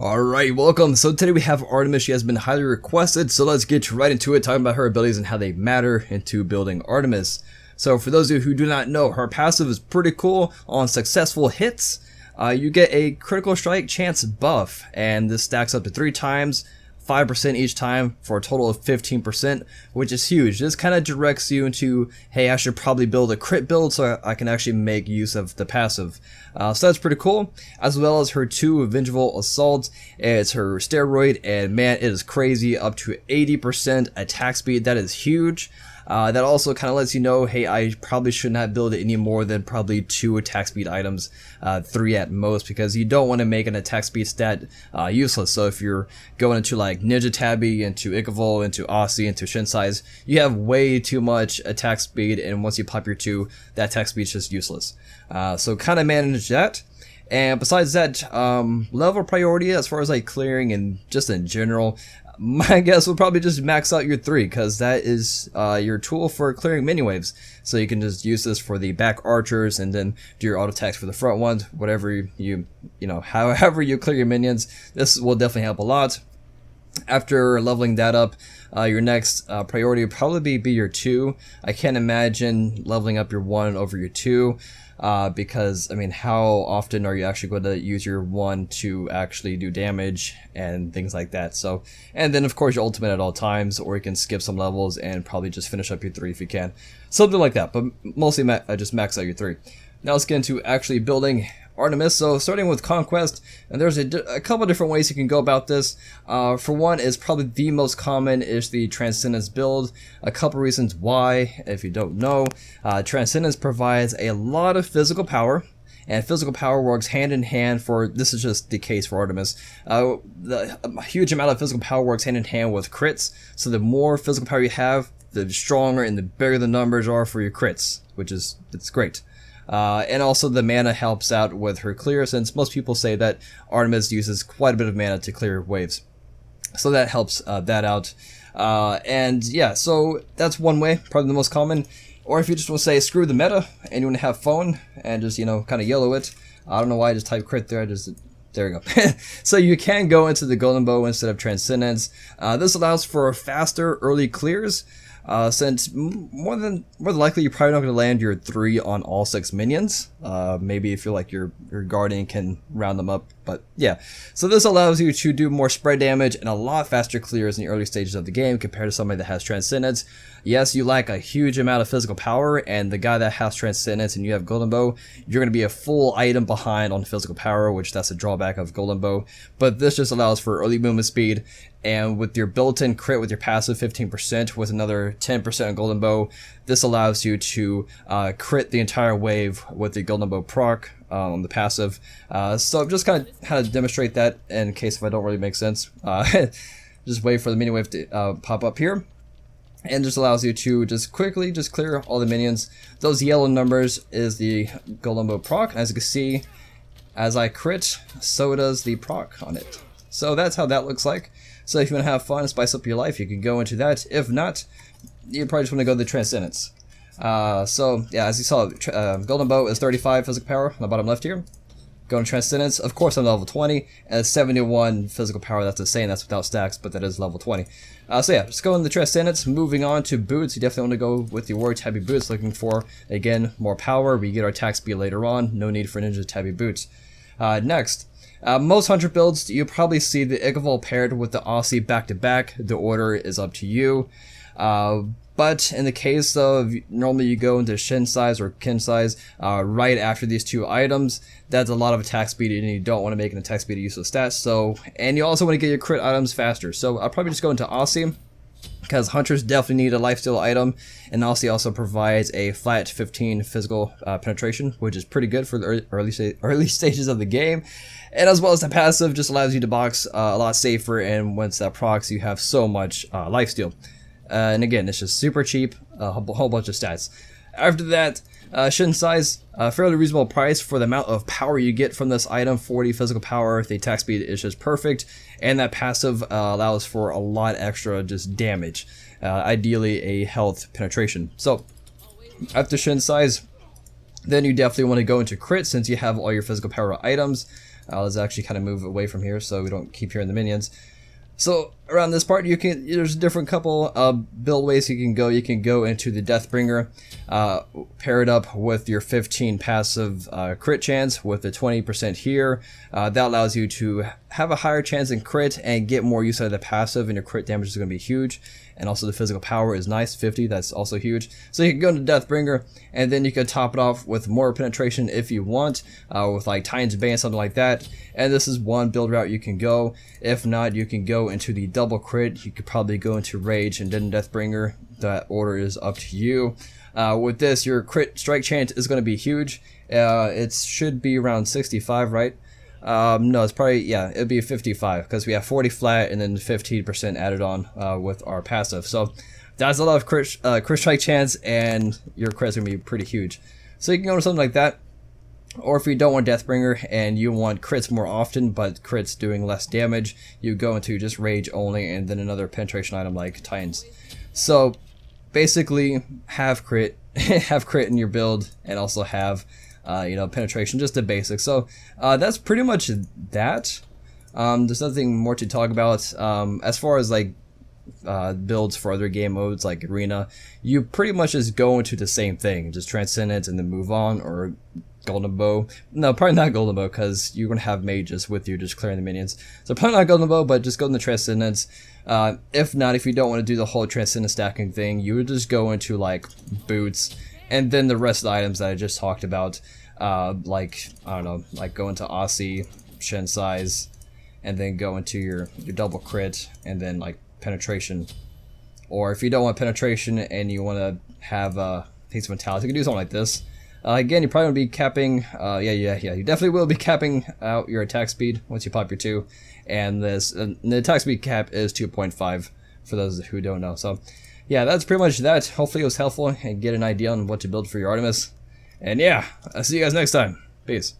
Alright, welcome. So today we have Artemis. She has been highly requested, so let's get right into it, talking about her abilities and how they matter into building Artemis. So for those of you who do not know, her passive is pretty cool. On successful hits, you get a critical strike chance buff, and this stacks up to 3 times, 5% each time, for a total of 15%, which is huge. This kind of directs you into, hey, I should probably build a crit build so I can actually make use of the passive. So that's pretty cool, as well as her 2 Vengeful Assaults. It's her steroid, and man, it is crazy, up to 80% attack speed. That is huge. That also kind of lets you know, hey, I probably should not build it any more than probably 2 attack speed items, 3 at most, because you don't want to make an attack speed stat useless. So if you're going into like Ninja Tabby, into Ikevol, into Aussie, into Shinsai's, you have way too much attack speed, and once you pop your 2, that attack speed is just useless. So kind of manage that. And besides that, level priority as far as like clearing and just in general, my guess will probably just max out your 3, because that is your tool for clearing mini waves. So you can just use this for the back archers and then do your auto attacks for the front ones, whatever you know, however you clear your minions. This will definitely help a lot. After leveling that up, your next priority will probably be your 2. I can't imagine leveling up your 1 over your 2. Because, I mean, how often are you actually going to use your 1 to actually do damage and things like that? So, and then of course your ultimate at all times, or you can skip some levels and probably just finish up your 3 if you can. Something like that, but mostly just max out your 3. Now let's get into actually building Artemis. So starting with Conquest, and there's a couple different ways you can go about this. For one, is probably the most common, is the Transcendence build. A couple reasons why, if you don't know. Transcendence provides a lot of physical power, and physical power works hand in hand for, this is just the case for Artemis, a huge amount of physical power works hand in hand with crits. So the more physical power you have, the stronger and the bigger the numbers are for your crits, which is, it's great. And also the mana helps out with her clear, since most people say that Artemis uses quite a bit of mana to clear waves. So that helps that out. And yeah, so that's one way, probably the most common. Or if you just want to say screw the meta and you want to have fun and just, you know, kind of yellow it. I don't know why I just typed crit there, there we go. So you can go into the Golden Bow instead of Transcendence. This allows for faster early clears. Since more than likely you're probably not going to land your 3 on all 6 minions. Maybe if you feel like your guardian can round them up, but yeah. So this allows you to do more spread damage and a lot faster clears in the early stages of the game compared to somebody that has Transcendence. Yes, you lack a huge amount of physical power, and the guy that has Transcendence and you have Golden Bow, you're going to be a full item behind on physical power, which that's a drawback of Golden Bow. But this just allows for early movement speed, and with your built-in crit with your passive 15% with another 10% on Golden Bow, this allows you to crit the entire wave with the Golden Bow proc on the passive. So just kind of how to demonstrate that in case if I don't really make sense. Just wait for the mini wave to pop up here. And just allows you to just quickly just clear all the minions. Those yellow numbers is the Golden Bow proc. As you can see, as I crit, so does the proc on it. So that's how that looks like. So if you want to have fun and spice up your life, you can go into that. If not, you probably just want to go to the Transcendence. So yeah, as you saw, Golden Bow is 35 physical power on the bottom left here. Going to Transcendence, of course I'm level 20, and 71 physical power. That's insane, that's without stacks, but that is level 20. So yeah, just go in the Transcendence. Moving on to boots, you definitely want to go with the Warrior Tabby boots, looking for, again, more power. We get our attack speed later on, no need for Ninja Tabby boots. Next, most Hunter builds, you probably see the Ikevol paired with the Aussie back-to-back. The order is up to you. But in the case of, normally you go into Shinsai's or Kinsai's right after these 2 items. That's a lot of attack speed, and you don't want to make an attack speed a useless stat. So, and you also want to get your crit items faster. So I'll probably just go into Aussie, because Hunters definitely need a lifesteal item, and Aussie also provides a flat 15 physical penetration, which is pretty good for the early stages of the game. And as well as the passive, just allows you to box a lot safer, and once that procs, you have so much lifesteal. And again, it's just super cheap, a whole bunch of stats. After that, Shinsai's a fairly reasonable price for the amount of power you get from this item. 40 physical power, the attack speed is just perfect, and that passive allows for a lot extra just damage, ideally a health penetration. So after Shinsai's, then you definitely want to go into crit, since you have all your physical power items. Let's actually kind of move away from here so we don't keep hearing the minions. So around this part, there's a different couple build ways you can go. You can go into the Deathbringer, pair it up with your 15 passive crit chance with the 20% here. That allows you to have a higher chance in crit and get more use out of the passive, and your crit damage is going to be huge. And also the physical power is nice, 50, that's also huge. So you can go into Deathbringer, and then you can top it off with more penetration if you want, with like Titan's Bane, something like that. And this is one build route you can go. If not, you can go into the double crit. You could probably go into Rage and then Deathbringer. That order is up to you. With this, your crit strike chance is going to be huge. It should be around 65, right? No, it's probably, yeah, it'd be 55 because we have 40 flat and then 15% added on with our passive. So that's a lot of crit strike chance, and your crit's gonna be pretty huge. So you can go to something like that. Or if you don't want Deathbringer and you want crits more often but crits doing less damage, you go into just Rage only and then another penetration item like Titans. So basically have crit in your build, and also have penetration, just the basics. So that's pretty much that. There's nothing more to talk about. As far as like builds for other game modes like Arena, you pretty much just go into the same thing, just Transcendence and then move on, or Golden Bow. No, probably not Golden Bow because you're going to have mages with you just clearing the minions. So probably not Golden Bow, but just go into Transcendence. If not, if you don't want to do the whole Transcendence stacking thing, you would just go into like Boots, and then the rest of the items that I just talked about, like, I don't know, like go into Aussie, Shen Size, and then go into your double crit, and then like penetration. Or if you don't want penetration and you want to have Taste of Mentality, you can do something like this. Again, you probably want to be capping, you definitely will be capping out your attack speed once you pop your 2, and the attack speed cap is 2.5 for those who don't know. So yeah, that's pretty much that. Hopefully it was helpful and get an idea on what to build for your Artemis. And yeah, I'll see you guys next time. Peace.